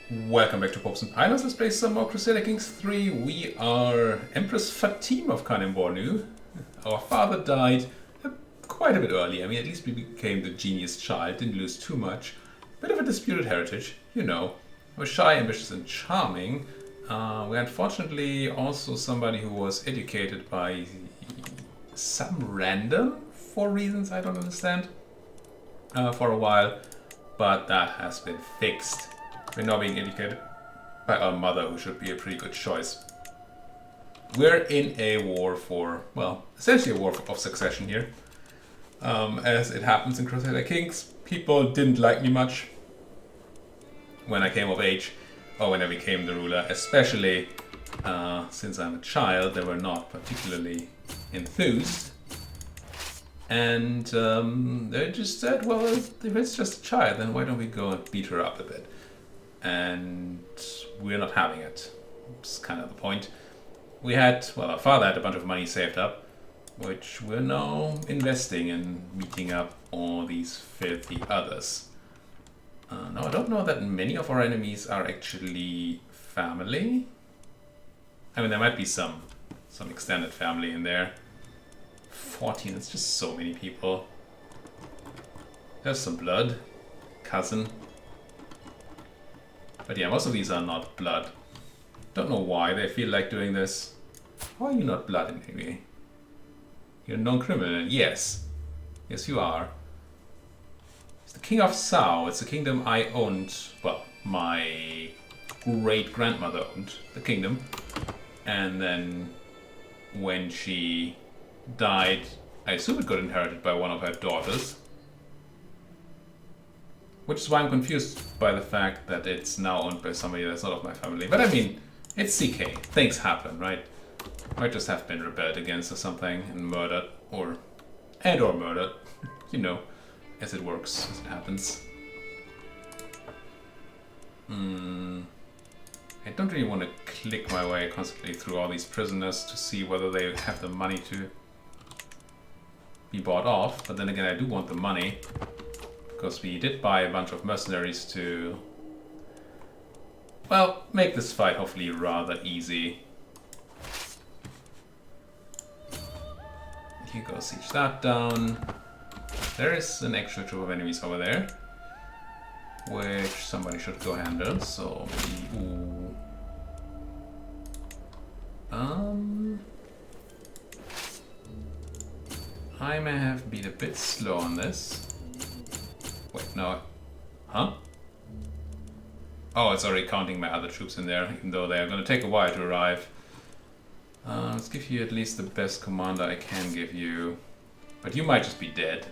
Welcome back to Popes and Pilots. Let's play some more Crusader Kings III. We are Empress Fatima of Kanem-Bornu. Our father died quite a bit early. I mean, at least we became the genius child, didn't lose too much. Bit of a disputed heritage, you know. We're shy, ambitious, and charming. We're unfortunately also somebody who was educated by some random, for reasons I don't understand, for a while. But that has been fixed. We're now being educated by our mother, who should be a pretty good choice. We're in a war for, well, essentially a war of succession here. As it happens in Crusader Kings, people didn't like me much when I came of age, or when I became the ruler, especially since I'm a child. They were not particularly enthused. And they just said, well, if it's just a child, then why don't we go and beat her up a bit? And we're not having it. It's kind of the point. We had, well, our father had a bunch of money saved up, which we're now investing in meeting up all these filthy others. Now, I don't know that many of our enemies are actually family. I mean, there might be some extended family in there. 14, it's just so many people. There's some blood. Cousin. But yeah, most of these are not blood. Don't know why they feel like doing this. Why are you not blood in any way? You're a non-criminal. Yes. Yes, you are. It's the King of Sao. It's a kingdom I owned. Well, my great-grandmother owned the kingdom. And then when she died, I assume it got inherited by one of her daughters. Which is why I'm confused by the fact that it's now owned by somebody that's not of my family. But I mean, it's CK. Things happen, right? Might just have been rebelled against or something and murdered, or murdered. You know, as it works, as it happens. I don't really want to click my way constantly through all these prisoners to see whether they have the money to be bought off. But then again, I do want the money. Because we did buy a bunch of mercenaries to, well, make this fight hopefully rather easy. You go siege that down. There is an extra troop of enemies over there, which somebody should go handle. So maybe, ooh. I may have been a bit slow on this. Wait, no. Huh? Oh, it's already counting my other troops in there, even though they're going to take a while to arrive. Let's give you at least the best commander I can give you. But you might just be dead.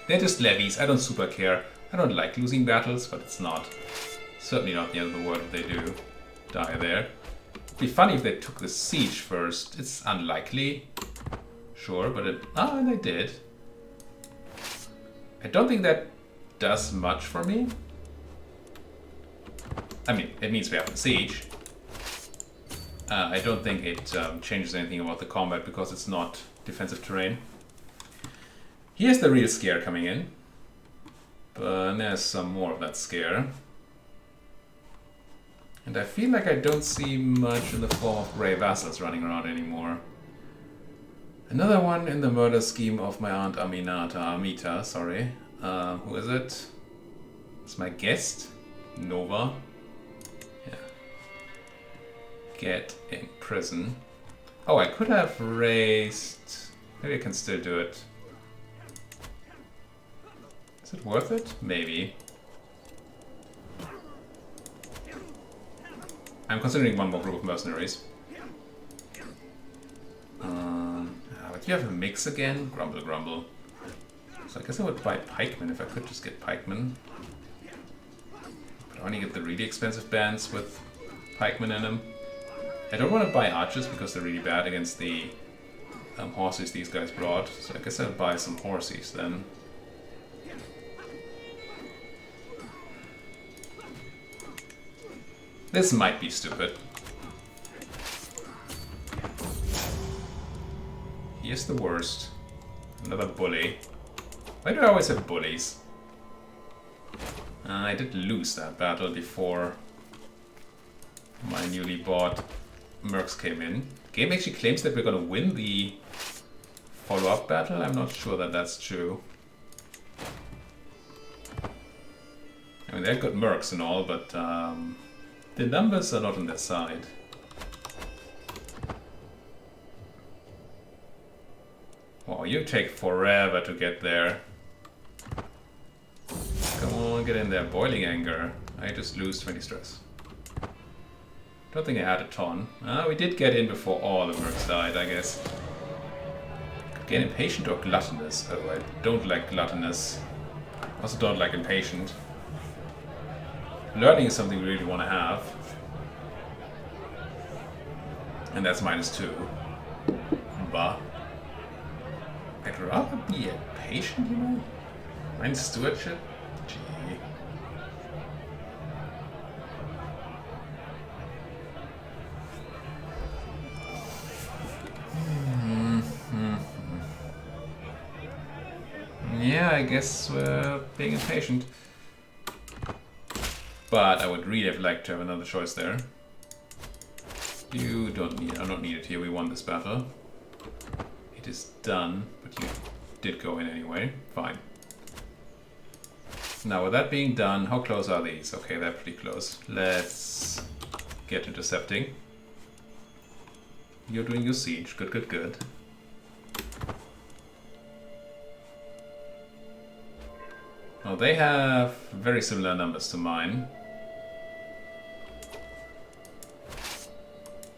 They're just levies, I don't super care. I don't like losing battles, but it's not. Certainly not the end of the world if they do die there. It'd be funny if they took the siege first. It's unlikely. Sure, but it... Ah, they did. I don't think that does much for me. I mean, it means we have the siege. I don't think it changes anything about the combat because it's not defensive terrain. Here's the real scare coming in. But there's some more of that scare. And I feel like I don't see much in the form of grey vassals running around anymore. Another one in the murder scheme of my aunt Amita, sorry. Who is it? It's my guest, Nova. Yeah. Get in prison. Oh, I could have raised... Maybe I can still do it. Is it worth it? Maybe. I'm considering one more group of mercenaries. But you have a mix again? Grumble, grumble. So I guess I would buy pikemen if I could just get pikemen. But I only get the really expensive bands with pikemen in them. I don't want to buy archers because they're really bad against the horses these guys brought. So I guess I'll buy some horses then. This might be stupid. He is the worst. Another bully. Why do I always have bullies? I did lose that battle before my newly bought mercs came in. Game actually claims that we're gonna win the follow-up battle. I'm not sure that that's true. I mean, they're good mercs and all, but the numbers are not on their side. Oh, you take forever to get there. Come on, get in there. Boiling anger. I just lose 20 stress. Don't think I had a ton. We did get in before all the mercs died, I guess. Could get impatient or gluttonous. Oh, I don't like gluttonous. Also don't like impatient. Learning is something we really want to have. And that's -2. But I'd rather be a patient, you know? Mine's stewardship? Gee. Yeah, I guess we're being impatient. But I would really have liked to have another choice there. You don't need, I don't need it here, we won this battle. It is done, but you did go in anyway, fine. Now with that being done, how close are these? Okay, they're pretty close. Let's get intercepting. You're doing your siege, good, good, good. Well, they have very similar numbers to mine.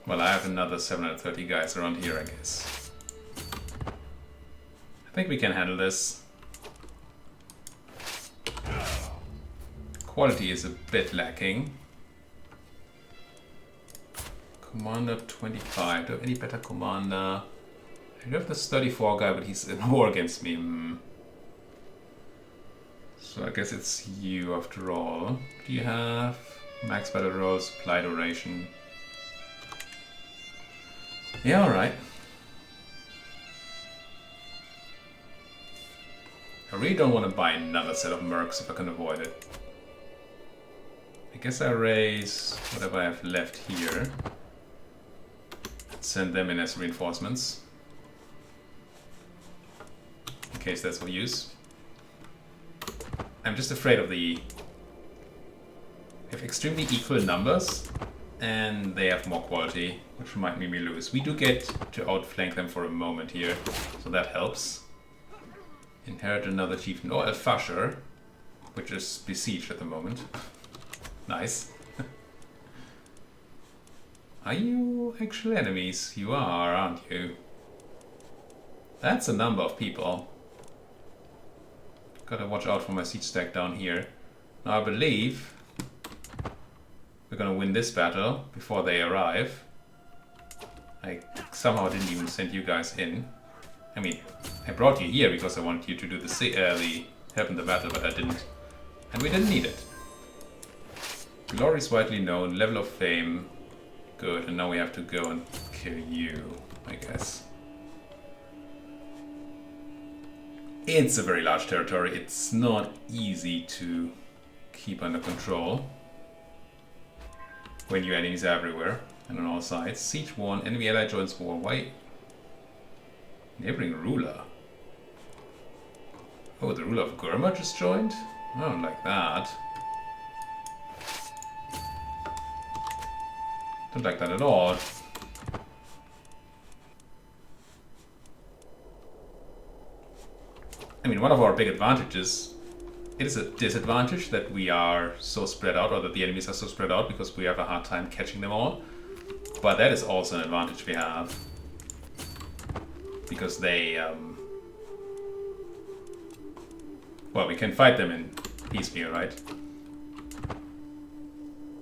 Well, I have another 730 guys around here, I guess. I think we can handle this. Quality is a bit lacking. Commander 25. Do I have any better commander? I do have this 34 guy, but he's in war against me. So I guess it's you after all. Do you have max battle roll, supply duration? Yeah, alright. I really don't want to buy another set of mercs if I can avoid it. I guess I raise whatever I have left here. Send them in as reinforcements. In case that's for use. I'm just afraid of the... They have extremely equal numbers, and they have more quality, which might make me lose. We do get to outflank them for a moment here, so that helps. Inherit another chieftain, or a Fasher, which is besieged at the moment. Nice. Are you actual enemies? You are, aren't you? That's a number of people. Gotta watch out for my siege stack down here. Now I believe we're gonna win this battle before they arrive. I somehow didn't even send you guys in. I mean, I brought you here because I wanted you to do the help in the battle, but I didn't. And we didn't need it. Glory is widely known, level of fame. Good, and now we have to go and kill you, I guess. It's a very large territory. It's not easy to keep under control when your enemies are everywhere and on all sides. Siege 1, enemy ally joins war. Why? Neighboring ruler. Oh, the ruler of Gurma just joined? I don't like that. Don't like that at all. I mean, one of our big advantages, it is a disadvantage that we are so spread out, or that the enemies are so spread out, because we have a hard time catching them all. But that is also an advantage we have. Because they, well, we can fight them in piecemeal, right?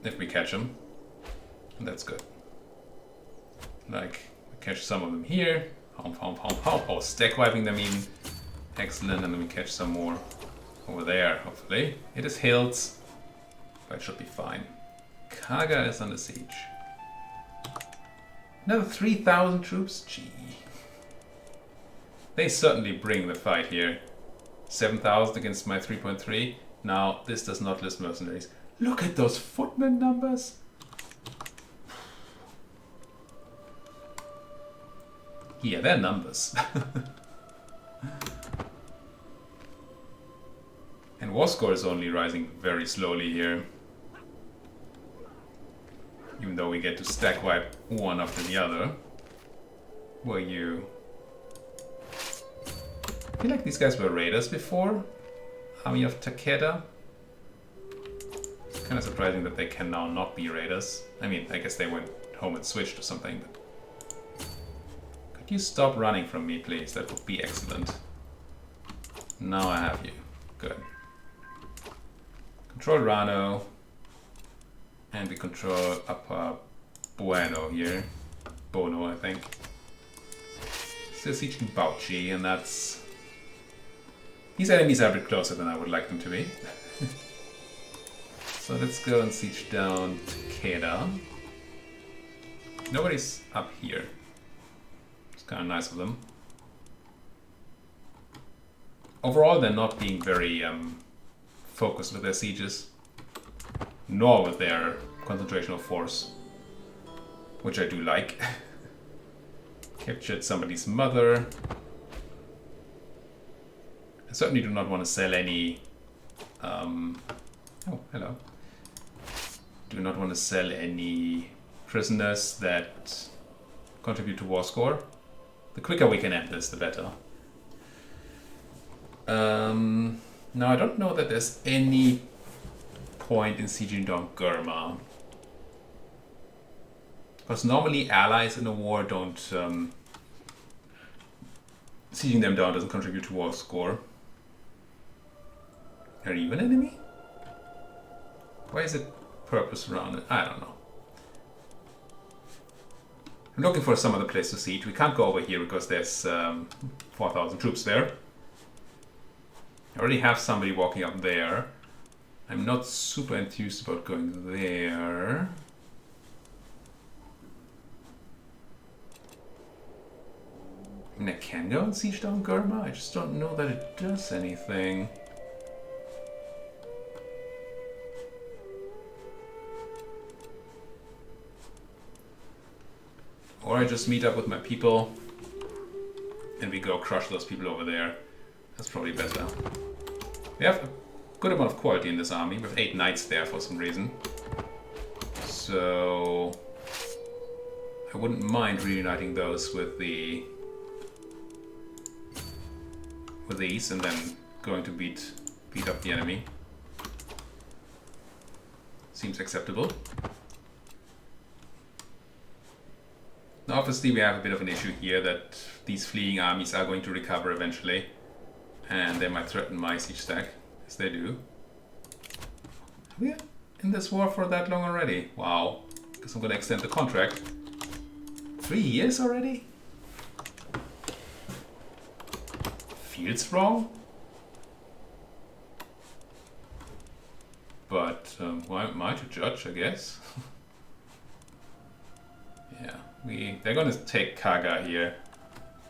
If we catch them. And that's good. Like, we catch some of them here. Oh, stack wiping them even. Excellent, and then we catch some more over there, hopefully. It is hills, but it should be fine. Kaga is under siege. Another 3,000 troops? Gee. They certainly bring the fight here. 7,000 against my 3.3. Now, this does not list mercenaries. Look at those footman numbers! Yeah, they're numbers. And war score is only rising very slowly here. Even though we get to stack wipe one after the other. Who are you? I feel like these guys were raiders before. Army of Takeda. It's kind of surprising that they can now not be raiders. I mean, I guess they went home and switched or something. But could you stop running from me, please? That would be excellent. Now I have you. Good. Control Rano. And we control Upper Bueno here. Bono, I think. Still sieging Bauchi, and that's... These enemies are a bit closer than I would like them to be. So let's go and siege down Takeda. Nobody's up here. It's kind of nice of them. Overall, they're not being very focused with their sieges, nor with their concentration of force, which I do like. Captured somebody's mother. I certainly do not want to sell any... oh, hello. Do not want to sell any prisoners that contribute to war score. The quicker we can end this, the better. Now, I don't know that there's any point in sieging down Gurma. Because normally allies in a war don't... sieging them down doesn't contribute to war score. Are you an enemy? Why is it purpose around it? I don't know. I'm looking for some other place to siege. We can't go over here because there's 4,000 troops there. I already have somebody walking up there. I'm not super enthused about going there. I mean, I can go and siege down Gurma. I just don't know that it does anything. Or I just meet up with my people and we go crush those people over there. That's probably better. We have a good amount of quality in this army. We have 8 knights there for some reason. So I wouldn't mind reuniting those with these and then going to beat up the enemy. Seems acceptable. Now obviously we have a bit of an issue here that these fleeing armies are going to recover eventually. And they might threaten my siege stack, as they do. Are we in this war for that long already? Wow. Guess I'm gonna extend the contract. 3 years already? Feels wrong. But why am I to judge, I guess? Yeah, they're gonna take Kaga here.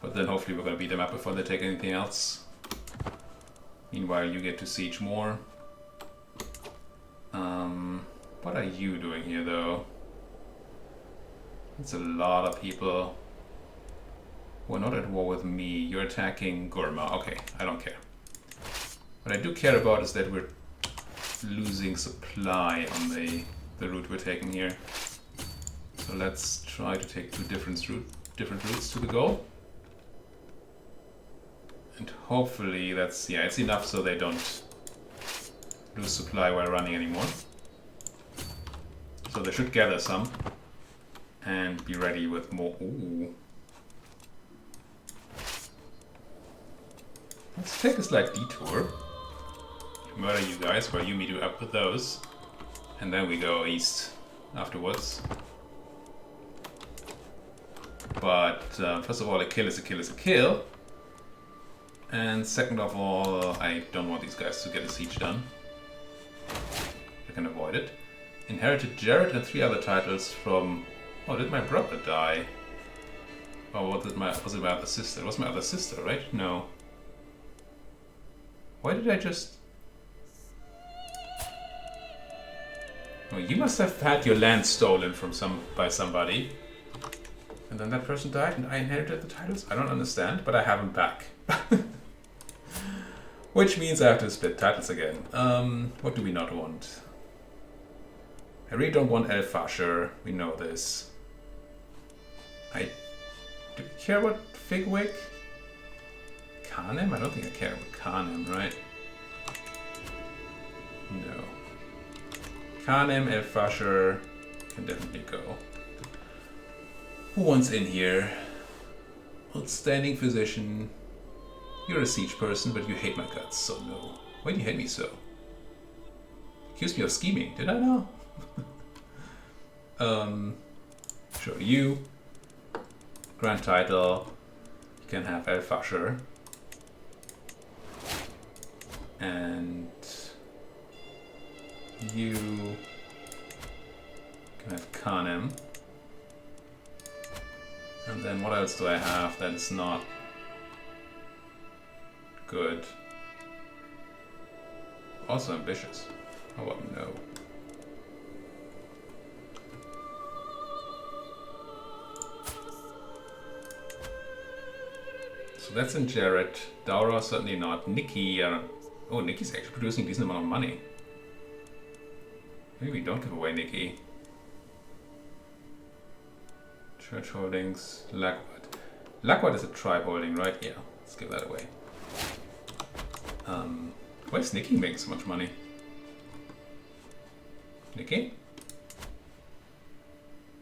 But then hopefully we're gonna beat them up before they take anything else. Meanwhile, you get to siege more. What are you doing here, though? It's a lot of people who are not at war with me. You're attacking Gurma. Okay, I don't care. What I do care about is that we're losing supply on the route we're taking here. So let's try to take 2 different routes to the goal. And hopefully that's, yeah, it's enough so they don't lose supply while running anymore. So they should gather some and be ready with more. Ooh. Let's take a slight detour. Murder you guys while you meet up with those. And then we go east afterwards. But first of all, a kill is a kill is a kill. And second of all, I don't want these guys to get a siege done. I can avoid it. Inherited Jared and 3 other titles from... Oh, did my brother die? Or was it my other sister? It was my other sister, right? No. Why did I just... Well, you must have had your land stolen from by somebody. And then that person died and I inherited the titles? I don't understand, but I have them back. Which means I have to split titles again. What do we not want? I really don't want Elfasher. We know this. Do we care about Figwig? Kanem? I don't think I care about Kanem, right? No. Kanem, Elfasher can definitely go. Who wants in here? Outstanding physician. You're a siege person, but you hate my guts, so no. Why do you hate me so? Accused me of scheming, did I know? Sure, you. Grand title. You can have Elfasher. And you can have Kanem. And then what else do I have that is not good? Also ambitious. How about no? So that's in Jared. Daura certainly not. Nikki, oh, Nikki's actually producing a decent amount of money. Maybe we don't give away Nikki. Church holdings, Lackward. Lackward is a tribe holding, right? Yeah, let's give that away. Why is Nikki making so much money? Nikki?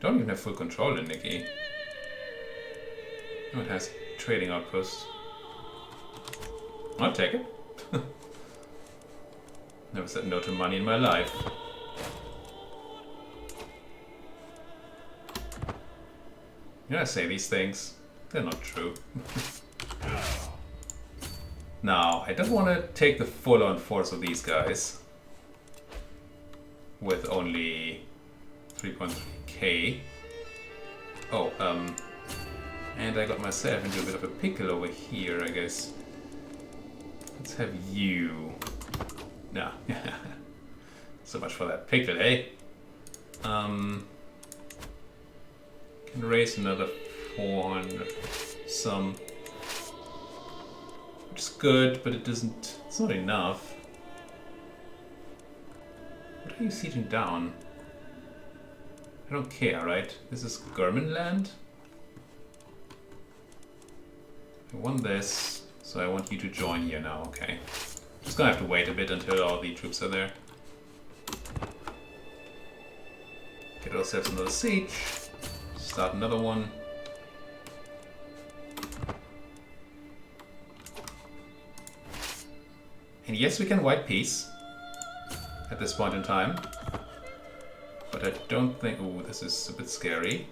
Don't even have full control in Nikki. Oh, it has trading outposts. I'll take it. Never said no to money in my life. You know, I say these things, they're not true. Now, I don't want to take the full-on force of these guys with only 3.3k. Oh, and I got myself into a bit of a pickle over here, I guess. Let's have you. Nah, so much for that pickle, eh? Can raise another 400 some. Which is good, but it's not enough. What are you sieging down? I don't care, right? This is German land? I want this, so I want you to join here now, okay. Just gonna have to wait a bit until all the troops are there. Get ourselves another siege. Start another one. And yes, we can white peace at this point in time. But I don't think... Ooh, this is a bit scary.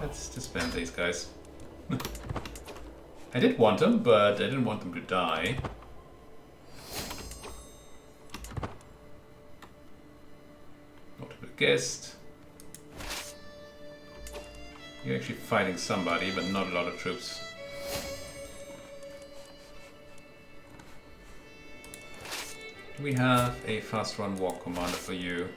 Let's disband these guys. I did want them, but I didn't want them to die. Notable guest. You're actually fighting somebody, but not a lot of troops. We have a fast run walk commander for you.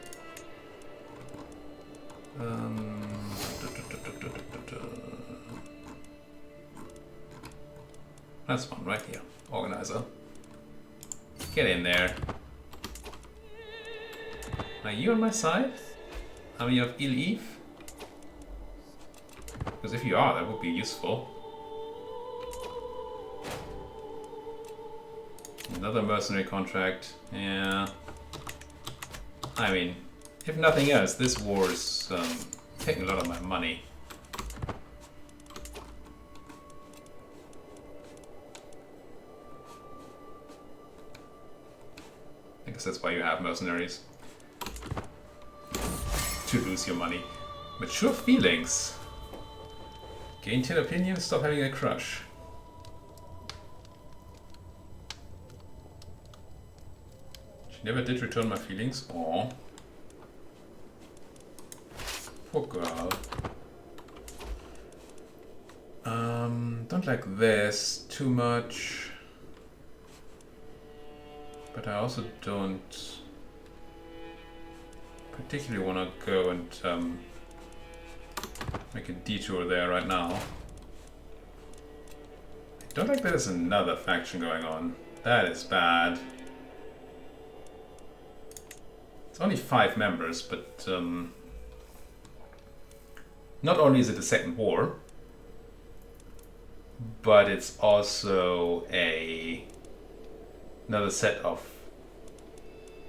That's one right here. Organizer. Get in there. Are you on my side? Army of Ill Eve? Because if you are, that would be useful. Another mercenary contract. Yeah. I mean, if nothing else, this war is taking a lot of my money. I guess that's why you have mercenaries. To lose your money. Mature feelings. Gain 10 opinions, stop having a crush. She never did return my feelings. Aww. Poor girl. Don't like this too much. But I also don't particularly want to go and make a detour there right now. I don't think there's another faction going on. That is bad. It's only 5 members, but not only is it a second war, but it's also another set of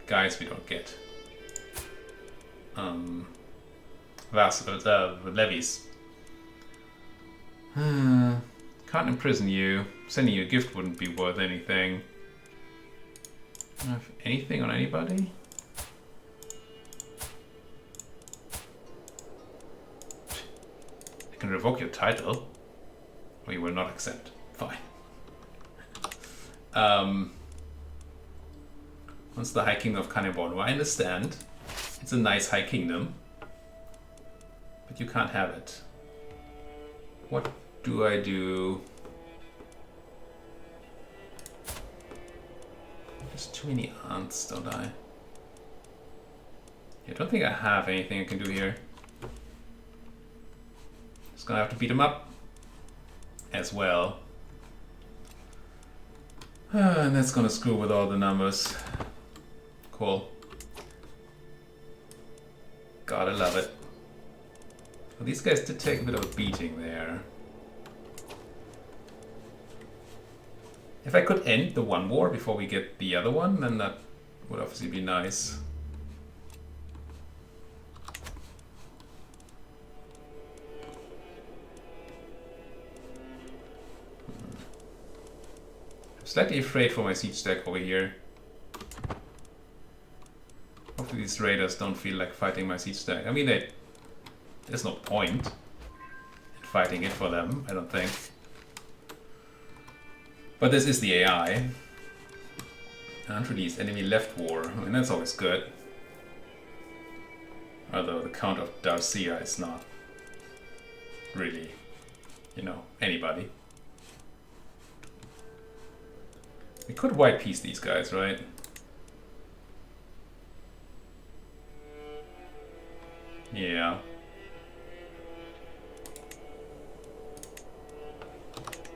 guys we don't get. Levies. Can't imprison you. Sending you a gift wouldn't be worth anything. Do I have anything on anybody? I can revoke your title. Or you will not accept. Fine. What's the High Kingdom of Cannibal? I understand. It's a nice High Kingdom. But you can't have it. What do I do? There's too many ants, don't I? I don't think I have anything I can do here. Just gonna have to beat him up as well. And that's gonna screw with all the numbers. Cool. Gotta love it. Well, these guys did take a bit of a beating there. If I could end the one war before we get the other one, then that would obviously be nice. I'm slightly afraid for my siege stack over here. Hopefully these raiders don't feel like fighting my siege stack. I mean, there's no point in fighting it for them, I don't think. But this is the AI. Unreleased enemy left war. I mean, that's always good. Although the Count of Daura is not really, you know, anybody. We could white piece these guys, right? Yeah.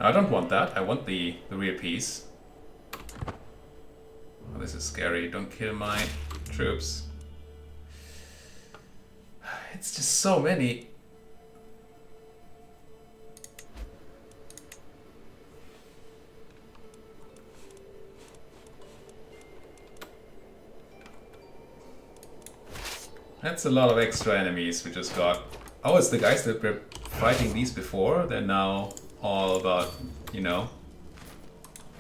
I don't want that. I want the rear piece. Oh, this is scary. Don't kill my troops. It's just so many. That's a lot of extra enemies we just got. Oh, it's the guys that were fighting these before. They're now all about, you know,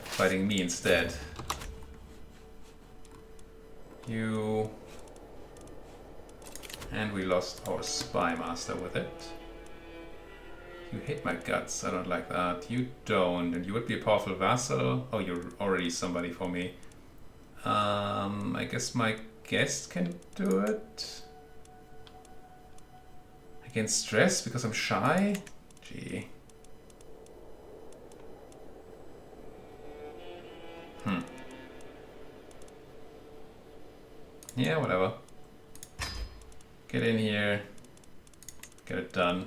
fighting me instead. You... And we lost our spy master with it. You hate my guts, I don't like that. You don't, and you would be a powerful vassal. Oh, you're already somebody for me. I guess my guest can do it. Against stress because I'm shy? Gee. Yeah, whatever. Get in here. Get it done.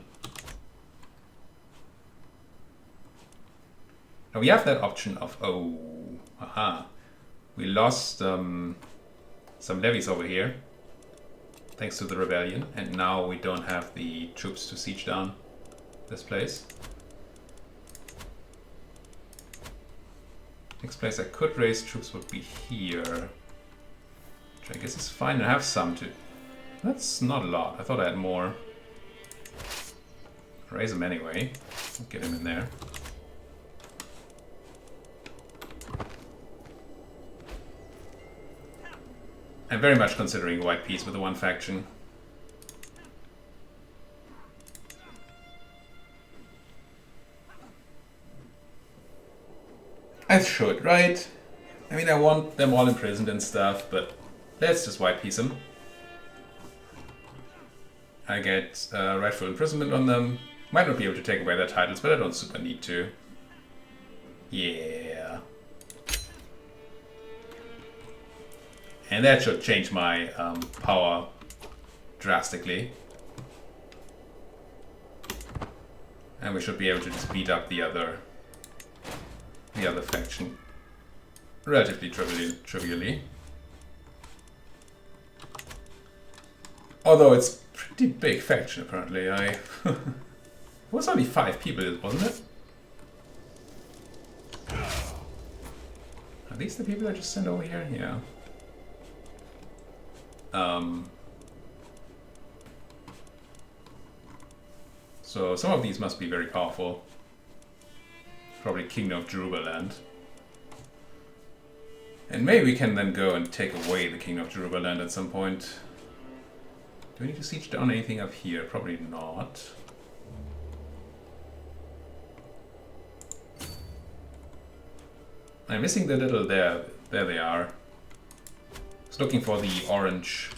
Now we have that option of, oh, aha. We lost some levies over here. Thanks to the rebellion. And now we don't have the troops to siege down this place. Next place I could raise troops would be here. Which I guess is fine. I have some to... That's not a lot. I thought I had more. Raise them anyway. Get him in there. I'm very much considering white peace with the one faction. I should, right? I mean, I want them all imprisoned and stuff, but let's just white peace them. I get rightful imprisonment on them. Might not be able to take away their titles, but I don't super need to. Yeah. And that should change my power drastically. And we should be able to just beat up the other faction relatively trivially. Although it's a pretty big faction apparently. It was only 5 people, wasn't it? Are these the people I just sent over here? Yeah. So some of these must be very powerful. Probably Kingdom of Daura land. And maybe we can then go and take away the Kingdom of Daura land at some point. Do we need to siege down anything up here? Probably not. I'm missing the little there. There they are. I was looking for the orange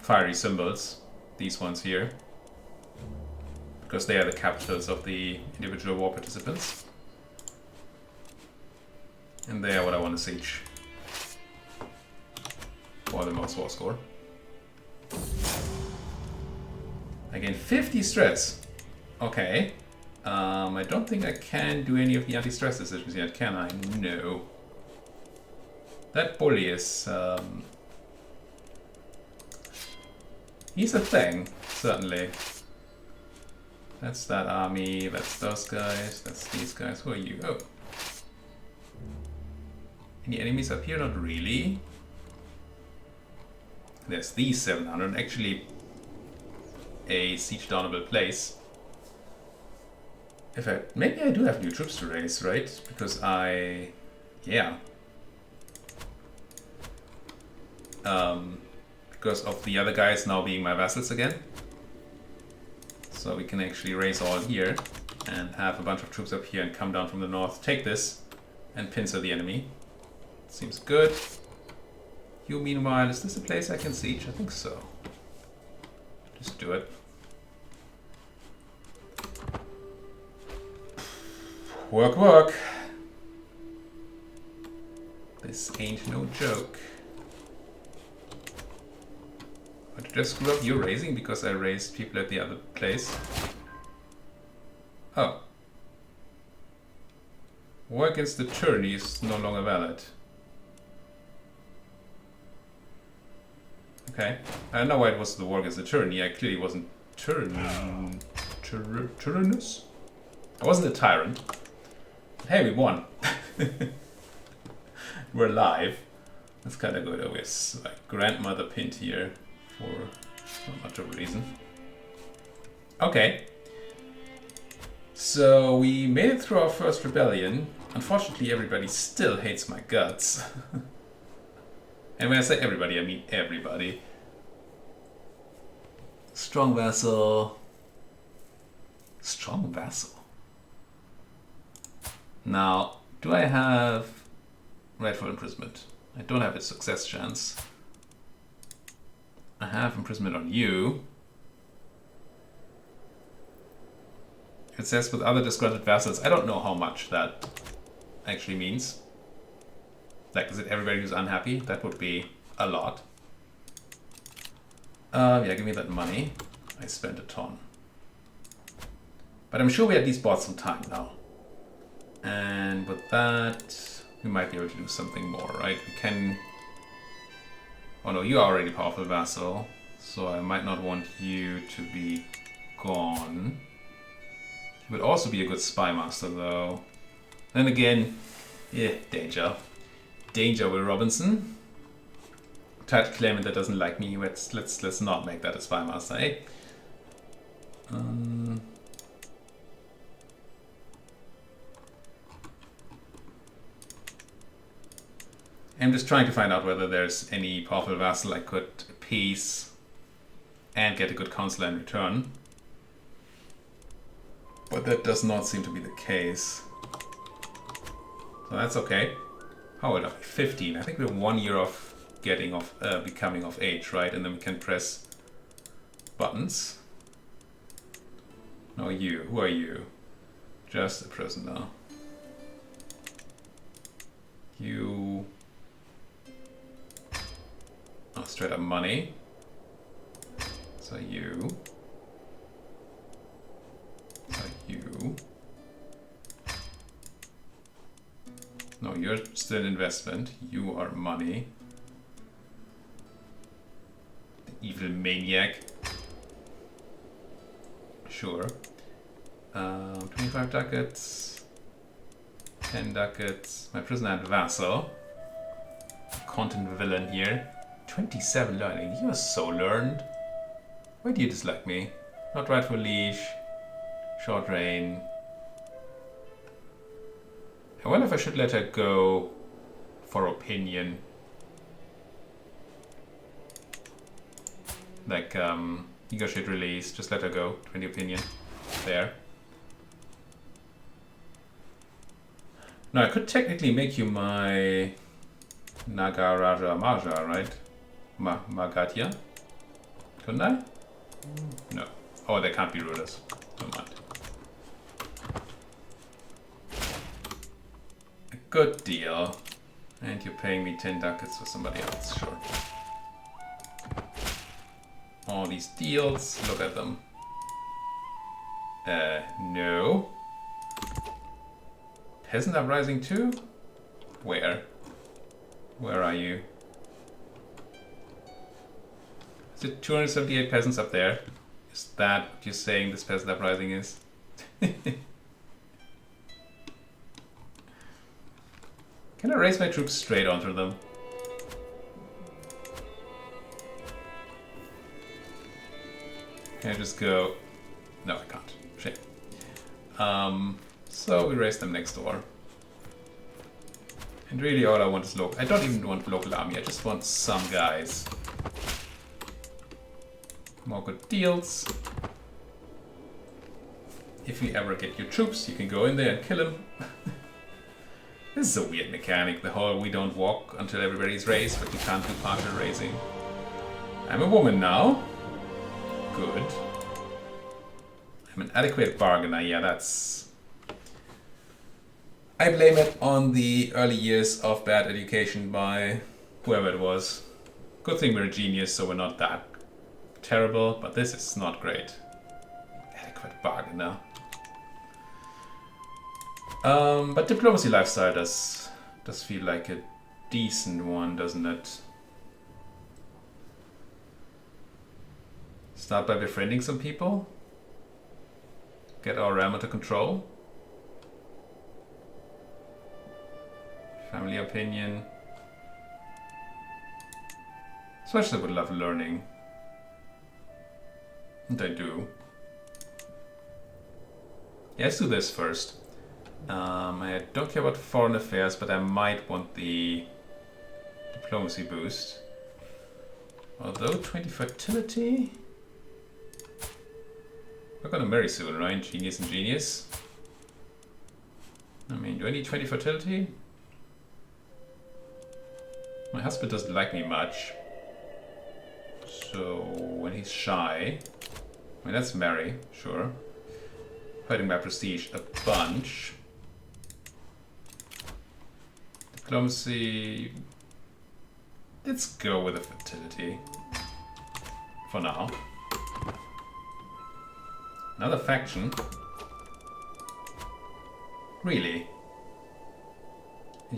fiery symbols. These ones here. Because they are the capitals of the individual war participants. And they are what I want to siege. For the most war score. Again, 50 stress. Okay. I don't think I can do any of the anti-stress decisions yet, can I? No. That bully is... he's a thing, certainly. That's that army, that's those guys, that's these guys. Who are you? Oh. Any enemies up here? Not really. There's these 700. Actually, a siege downable place. Maybe I do have new troops to raise, right? Because yeah. Because of the other guys now being my vassals again. So we can actually raise all here and have a bunch of troops up here and come down from the north, take this, and pincer the enemy. Seems good. You, meanwhile, is this a place I can siege? I think so. Just do it. Work, work. This ain't no joke. What, did I screw up you raising because I raised people at the other place? Oh. War against the tyranny is no longer valid. Okay. I don't know why it was the war against the tyranny. I clearly wasn't tyrannous? I wasn't a tyrant. Hey, we won. We're alive. That's kind of good. Oh, we have like grandmother pinned here for not much of a reason. Okay. So we made it through our first rebellion. Unfortunately, everybody still hates my guts. And when I say everybody, I mean everybody. Strong vassal. Strong vassal. Now, do I have rightful imprisonment? I don't have a success chance. I have imprisonment on you. It says with other disgruntled vassals. I don't know how much that actually means. Like, is it everybody who's unhappy? That would be a lot. Yeah, give me that money. I spent a ton. But I'm sure we at least bought some time now. And with that, we might be able to do something more, right? We can... Oh no, you are already a powerful vassal, so I might not want you to be gone. You would also be a good spy master, though. Then again, yeah, danger. Danger, Will Robinson. Tight claimant that doesn't like me. Let's not make that a spy master, eh? I'm just trying to find out whether there's any powerful vassal I could appease and get a good consular in return. But that does not seem to be the case. So that's okay. How old are we? 15. I think we're 1 year off becoming of age, right? And then we can press buttons. No, you. Who are you? Just a prisoner. You... Oh, straight up money. So you. So you. No, you're still an investment. You are money. The evil maniac. Sure. 25 ducats. 10 ducats. My prisoner and vassal. Content villain here. 27 learning. You are so learned. Why do you dislike me? Not rightful leash. Short reign. I wonder if I should let her go for opinion. Like, negotiate release. Just let her go. 20 opinion. There. Now, I could technically make you my Nagaraja Maja, right? Magadya? Couldn't I? No. Oh, they can't be rulers. Don't mind. A good deal. And you're paying me 10 ducats for somebody else, sure. All these deals, look at them. No. Peasant uprising too? Where? Where are you? Is it 278 peasants up there? Is that what you're saying this peasant uprising is? Can I raise my troops straight onto them? Can I just go... No, I can't. Shame. So we raise them next door. And really all I want is local... I don't even want local army, I just want some guys. More good deals. If you ever get your troops, you can go in there and kill them. This is a weird mechanic, the whole we don't walk until everybody's raised, but you can't do partial raising. I'm a woman now. Good. I'm an adequate bargainer, yeah, that's... I blame it on the early years of bad education by whoever it was. Good thing we're a genius, so we're not that terrible, but this is not great. Adequate bargainer. But diplomacy lifestyle does feel like a decent one, doesn't it? Start by befriending some people. Get our ram under control. Family opinion. Especially would love learning. And I do. Yeah, let's do this first. I don't care about foreign affairs, but I might want the diplomacy boost. Although 20 fertility. We're gonna marry soon, right? Genius and genius. I mean, do I need 20 fertility? My husband doesn't like me much. So when he's shy, I mean, let's marry, sure. Hurting my prestige a bunch. Diplomacy. Let's go with the fertility. For now. Another faction? Really?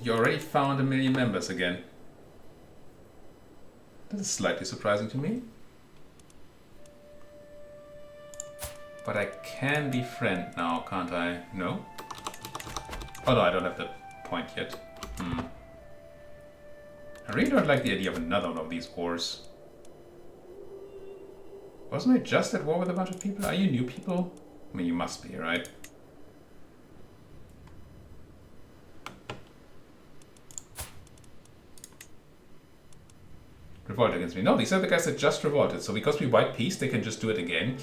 You already found 1 million members again. That is slightly surprising to me. But I can befriend now, can't I? No? Oh no, I don't have the point yet. I really don't like the idea of another one of these wars. Wasn't I just at war with a bunch of people? Are you new people? I mean, you must be, right? Revolt against me. No, these are the guys that just revolted. So because we wiped peace, they can just do it again.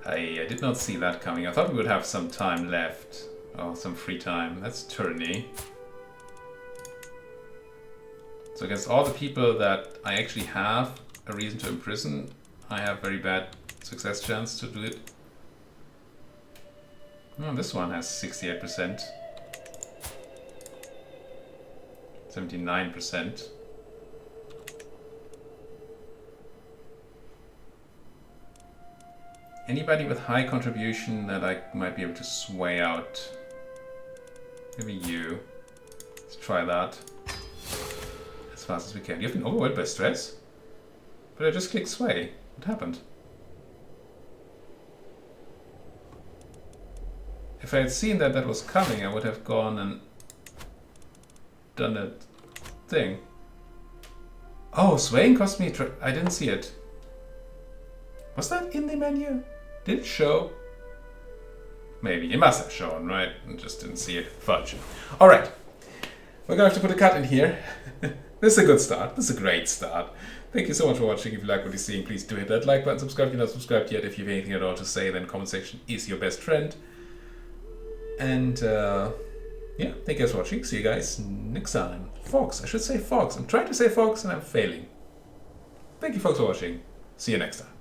I did not see that coming. I thought we would have some time left. Oh, some free time. That's tyranny. So against all the people that I actually have a reason to imprison, I have very bad success chance to do it. Oh, this one has 68%. 79%. Anybody with high contribution that I might be able to sway out? Maybe you. Let's try that. As fast as we can. You've been overwhelmed by stress? But I just clicked sway. What happened? If I had seen that that was coming, I would have gone and done that thing. Oh, swaying cost me... I didn't see it. Was that in the menu? Did it show? Maybe. It must have shown, right? I just didn't see it. Fudge. Alright. We're going to have to put a cut in here. This is a good start. This is a great start. Thank you so much for watching. If you like what you're seeing, please do hit that like button. Subscribe if you're not subscribed yet. If you have anything at all to say, then comment section is your best friend. And yeah, thank you guys for watching. See you guys next time. Fox. I should say Fox. I'm trying to say Fox and I'm failing. Thank you folks for watching. See you next time.